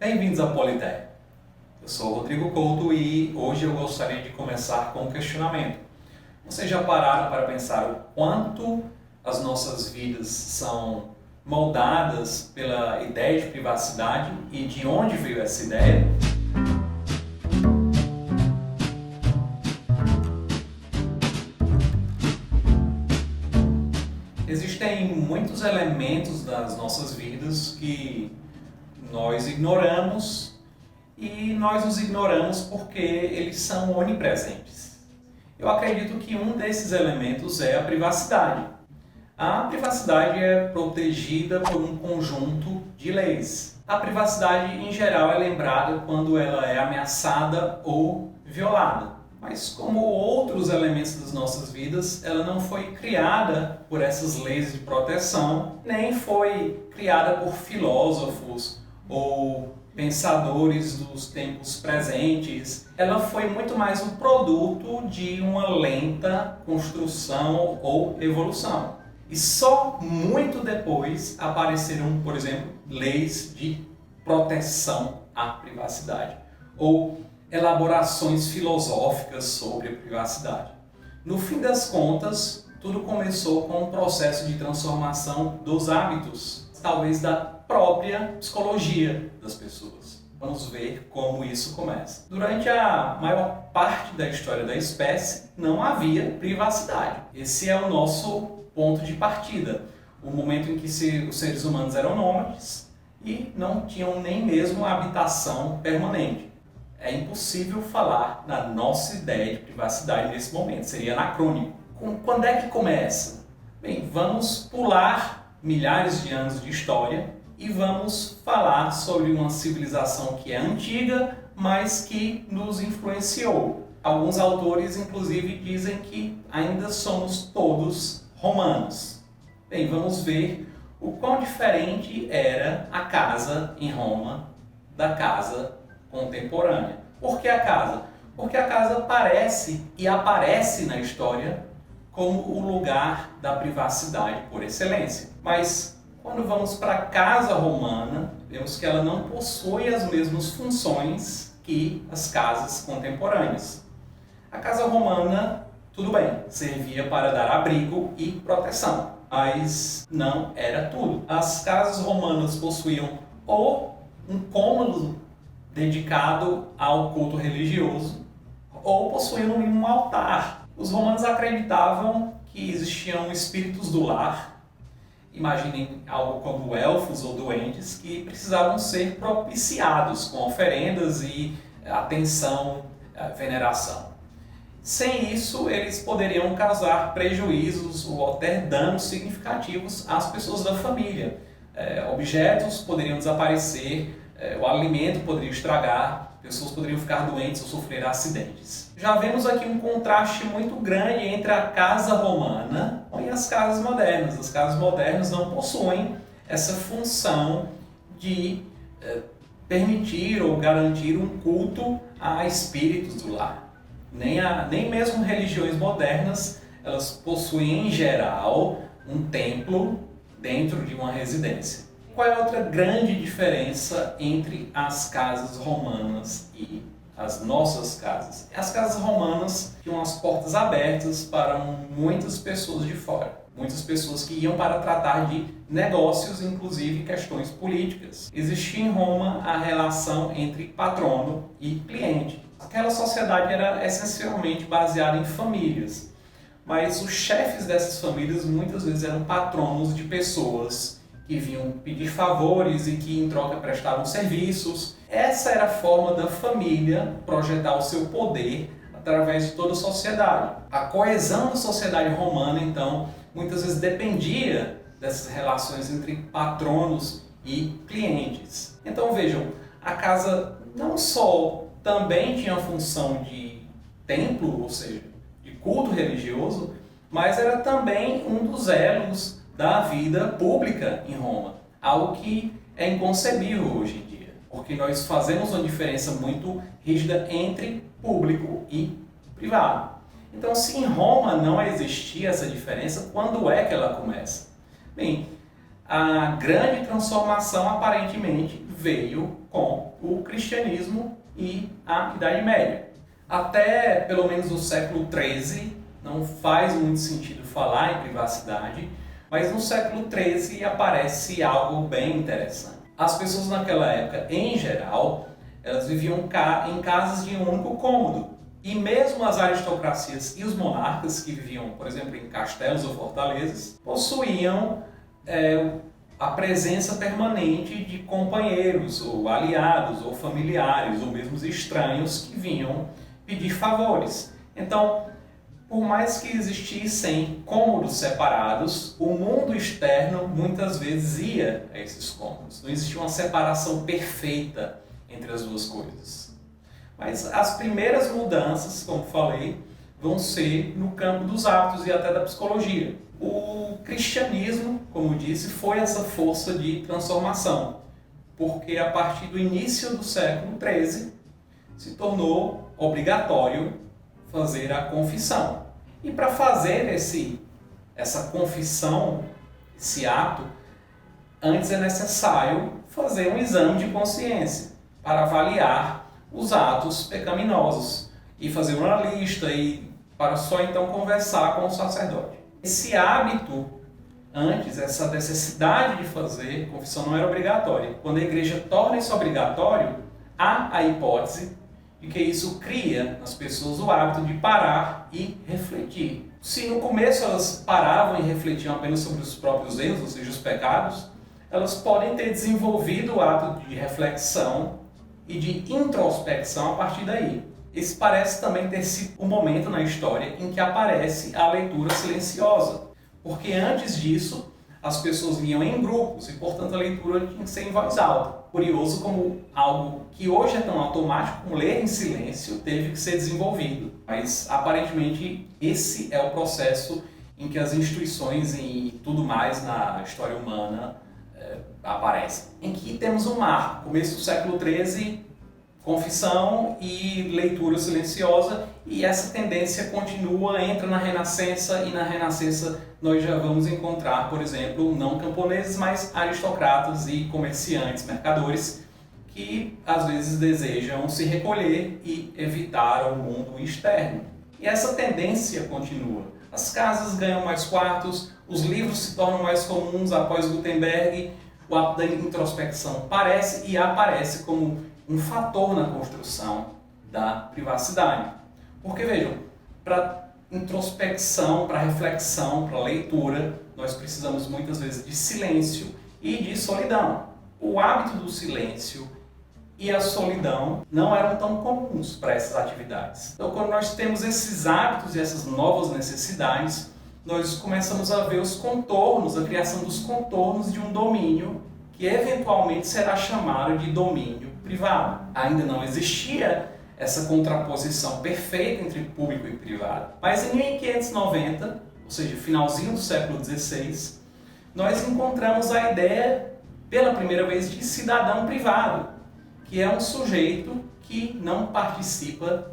Bem-vindos à Politeia. Eu sou o Rodrigo Couto e hoje eu gostaria de começar com um questionamento. Vocês já pararam para pensar o quanto as nossas vidas são moldadas pela ideia de privacidade e de onde veio essa ideia? Existem muitos elementos das nossas vidas que nós ignoramos e nós os ignoramos porque eles são onipresentes. Eu acredito que um desses elementos é a privacidade. A privacidade é protegida por um conjunto de leis. A privacidade, em geral, é lembrada quando ela é ameaçada ou violada. Mas como outros elementos das nossas vidas, ela não foi criada por essas leis de proteção, nem foi criada por filósofos ou pensadores dos tempos presentes. Ela foi muito mais um produto de uma lenta construção ou evolução. E só muito depois apareceram, por exemplo, leis de proteção à privacidade ou elaborações filosóficas sobre a privacidade. No fim das contas, tudo começou com um processo de transformação dos hábitos, talvez da própria psicologia das pessoas. Vamos ver como isso começa. Durante a maior parte da história da espécie, não havia privacidade. Esse é o nosso ponto de partida, o momento em que os seres humanos eram nômades e não tinham nem mesmo habitação permanente. É impossível falar na nossa ideia de privacidade nesse momento, seria anacrônico. Quando é que começa? Bem, vamos pular milhares de anos de história e vamos falar sobre uma civilização que é antiga, mas que nos influenciou. Alguns autores, inclusive, dizem que ainda somos todos romanos. Bem, vamos ver o quão diferente era a casa em Roma da casa contemporânea. Por que a casa? Porque a casa parece e aparece na história como o lugar da privacidade por excelência. Mas quando vamos para a casa romana, vemos que ela não possui as mesmas funções que as casas contemporâneas. A casa romana, tudo bem, servia para dar abrigo e proteção, mas não era tudo. As casas romanas possuíam ou um cômodo dedicado ao culto religioso, ou possuíam um altar. Os romanos acreditavam que existiam espíritos do lar, imaginem algo como elfos ou duendes, que precisavam ser propiciados com oferendas e atenção, veneração. Sem isso, eles poderiam causar prejuízos ou até danos significativos às pessoas da família. Objetos poderiam desaparecer, o alimento poderia estragar, pessoas poderiam ficar doentes ou sofrer acidentes. Já vemos aqui um contraste muito grande entre a casa romana e as casas modernas. As casas modernas não possuem essa função de permitir ou garantir um culto a espíritos do lar. Nem mesmo religiões modernas, elas possuem em geral um templo dentro de uma residência. Qual é a outra grande diferença entre as casas romanas e as nossas casas? As casas romanas tinham as portas abertas para muitas pessoas de fora. Muitas pessoas que iam para tratar de negócios, inclusive questões políticas. Existia em Roma a relação entre patrono e cliente. Aquela sociedade era essencialmente baseada em famílias, mas os chefes dessas famílias muitas vezes eram patronos de pessoas que vinham pedir favores e que em troca prestavam serviços. Essa era a forma da família projetar o seu poder através de toda a sociedade. A coesão da sociedade romana, então, muitas vezes dependia dessas relações entre patronos e clientes. Então vejam, a casa não só também tinha a função de templo, ou seja, de culto religioso, mas era também um dos elos da vida pública em Roma, algo que é inconcebível hoje em dia, porque nós fazemos uma diferença muito rígida entre público e privado. Então, se em Roma não existia essa diferença, quando é que ela começa? Bem, a grande transformação aparentemente veio com o cristianismo e a Idade Média. Até pelo menos no século XIII, não faz muito sentido falar em privacidade, mas no século XIII aparece algo bem interessante. As pessoas naquela época, em geral, elas viviam em casas de um único cômodo. E mesmo as aristocracias e os monarcas, que viviam, por exemplo, em castelos ou fortalezas, possuíam a presença permanente de companheiros, ou aliados, ou familiares, ou mesmo estranhos que vinham pedir favores. Então, por mais que existissem cômodos separados, o mundo externo muitas vezes ia a esses cômodos. Não existia uma separação perfeita entre as duas coisas. Mas as primeiras mudanças, como falei, vão ser no campo dos hábitos e até da psicologia. O cristianismo, como disse, foi essa força de transformação, porque a partir do início do século XIII se tornou obrigatório fazer a confissão. E para fazer essa confissão, esse ato, antes é necessário fazer um exame de consciência para avaliar os atos pecaminosos e fazer uma lista e para só então conversar com o sacerdote. Esse hábito, antes, essa necessidade de fazer confissão não era obrigatória. Quando a igreja torna isso obrigatório, há a hipótese de que isso cria nas pessoas o hábito de parar e refletir. Se no começo elas paravam e refletiam apenas sobre os próprios erros, ou seja, os pecados, elas podem ter desenvolvido o hábito de reflexão e de introspecção a partir daí. Esse parece também ter sido o momento na história em que aparece a leitura silenciosa, porque antes disso as pessoas liam em grupos e, portanto, a leitura tinha que ser em voz alta. Curioso como algo que hoje é tão automático como ler em silêncio teve que ser desenvolvido. Mas, aparentemente, esse é o processo em que as instituições e tudo mais na história humana aparecem. Em que temos um marco, começo do século XIII, confissão e leitura silenciosa, e essa tendência continua, entra na Renascença, e na Renascença nós já vamos encontrar, por exemplo, não camponeses, mas aristocratas e comerciantes, mercadores, que às vezes desejam se recolher e evitar o mundo externo. E essa tendência continua. As casas ganham mais quartos, os livros se tornam mais comuns após Gutenberg, o ato da introspecção parece e aparece como um fator na construção da privacidade. Porque, vejam, para introspecção, para reflexão, para leitura, nós precisamos muitas vezes de silêncio e de solidão. O hábito do silêncio e a solidão não eram tão comuns para essas atividades. Então, quando nós temos esses hábitos e essas novas necessidades, nós começamos a ver os contornos, a criação dos contornos de um domínio que eventualmente será chamado de domínio privado. Ainda não existia essa contraposição perfeita entre público e privado. Mas em 1590, ou seja, finalzinho do século XVI, nós encontramos a ideia, pela primeira vez, de cidadão privado, que é um sujeito que não participa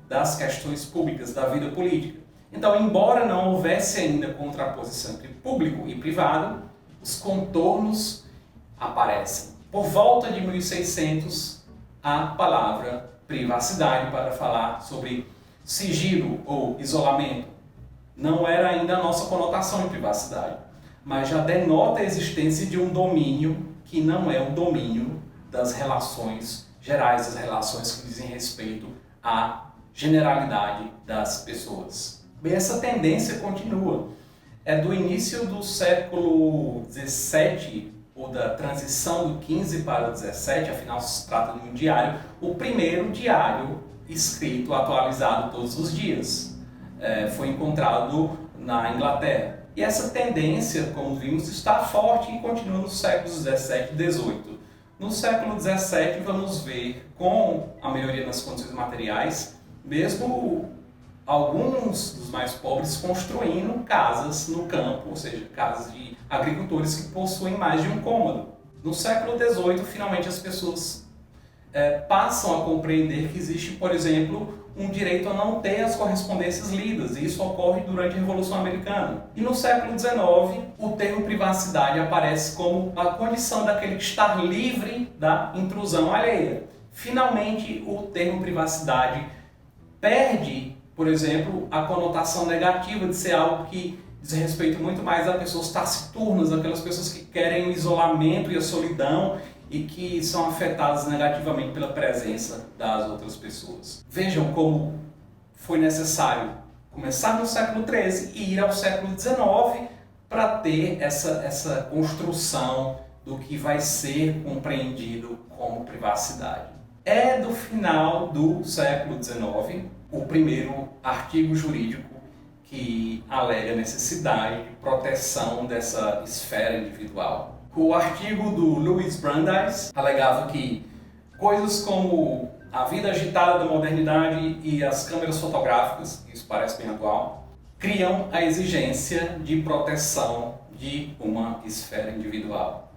das questões públicas, da vida política. Então, embora não houvesse ainda contraposição entre público e privado, os contornos aparecem. Por volta de 1600, a palavra privacidade para falar sobre sigilo ou isolamento não era ainda a nossa conotação de privacidade, mas já denota a existência de um domínio que não é o domínio das relações gerais, das relações que dizem respeito à generalidade das pessoas. Bem, essa tendência continua. É do início do século XVII, ou da transição do XV para o XVII, afinal se trata de um diário, o primeiro diário escrito, atualizado todos os dias. Foi encontrado na Inglaterra. E essa tendência, como vimos, está forte e continua nos séculos XVII e XVIII. No século XVII, vamos ver, com a melhoria nas condições materiais, mesmo alguns dos mais pobres construindo casas no campo, ou seja, casas de agricultores que possuem mais de um cômodo. No século XVIII, finalmente as pessoas passam a compreender que existe, por exemplo, um direito a não ter as correspondências lidas, e isso ocorre durante a Revolução Americana. E no século XIX, o termo privacidade aparece como a condição daquele que está livre da intrusão alheia. Finalmente, o termo privacidade perde, por exemplo, a conotação negativa de ser algo que diz respeito muito mais a pessoas taciturnas, aquelas pessoas que querem o isolamento e a solidão e que são afetadas negativamente pela presença das outras pessoas. Vejam como foi necessário começar no século XIII e ir ao século XIX para ter essa construção do que vai ser compreendido como privacidade. É do final do século XIX o primeiro artigo jurídico que alega a necessidade de proteção dessa esfera individual. O artigo do Louis Brandeis alegava que coisas como a vida agitada da modernidade e as câmeras fotográficas, isso parece bem atual, criam a exigência de proteção de uma esfera individual.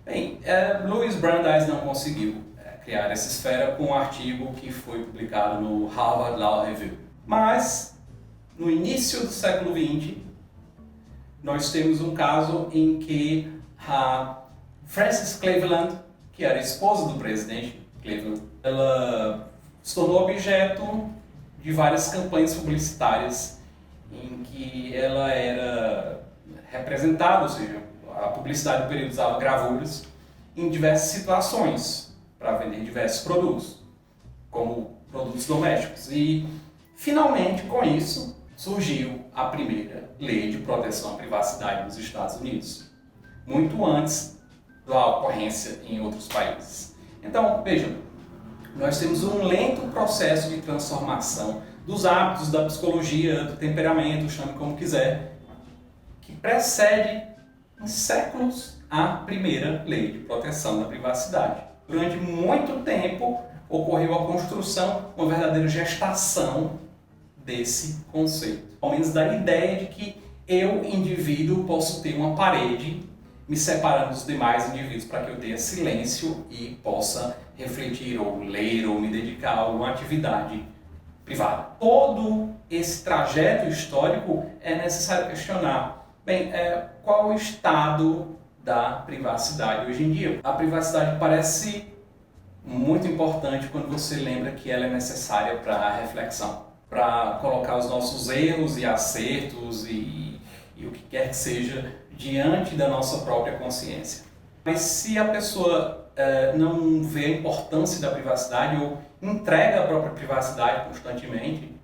Bem, Louis Brandeis não conseguiu criar essa esfera com um artigo que foi publicado no Harvard Law Review. Mas, no início do século XX, nós temos um caso em que a Frances Cleveland, que era esposa do presidente Cleveland, ela se tornou objeto de várias campanhas publicitárias em que ela era representada, ou seja, a publicidade do período usava gravuras em diversas situações para vender diversos produtos, como produtos domésticos. E, finalmente, com isso, surgiu a primeira lei de proteção à privacidade nos Estados Unidos, muito antes da ocorrência em outros países. Então, vejam, nós temos um lento processo de transformação dos hábitos, da psicologia, do temperamento, chame como quiser, que precede em séculos a primeira lei de proteção da privacidade. Durante muito tempo ocorreu a construção, uma verdadeira gestação desse conceito. Ao menos da ideia de que eu, indivíduo, posso ter uma parede me separando dos demais indivíduos para que eu tenha silêncio e possa refletir ou ler ou me dedicar a alguma atividade privada. Todo esse trajeto histórico é necessário questionar. Bem, qual o estado da privacidade hoje em dia? A privacidade parece muito importante quando você lembra que ela é necessária para a reflexão, para colocar os nossos erros e acertos e o que quer que seja diante da nossa própria consciência. Mas se a pessoa não vê a importância da privacidade ou entrega a própria privacidade constantemente,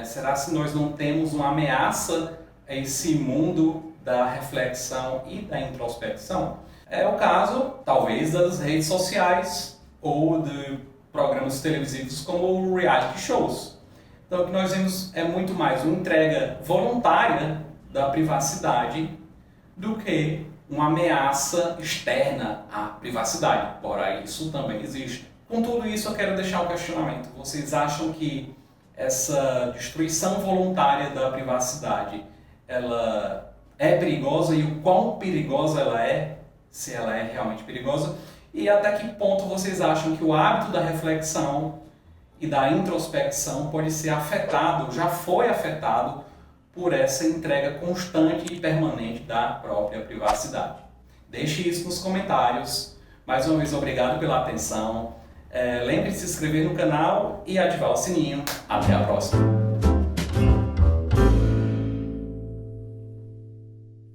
será se nós não temos uma ameaça a esse mundo da reflexão e da introspecção? É o caso, talvez, das redes sociais ou de programas televisivos como reality shows. Então, o que nós vemos é muito mais uma entrega voluntária da privacidade do que uma ameaça externa à privacidade. Ora, isso também existe. Com tudo isso, eu quero deixar um questionamento. Vocês acham que essa destruição voluntária da privacidade, ela é perigosa e o quão perigosa ela é, se ela é realmente perigosa? E até que ponto vocês acham que o hábito da reflexão e da introspecção pode ser afetado, já foi afetado, por essa entrega constante e permanente da própria privacidade? Deixe isso nos comentários. Mais uma vez, obrigado pela atenção. Lembre-se de se inscrever no canal e ativar o sininho. Até a próxima!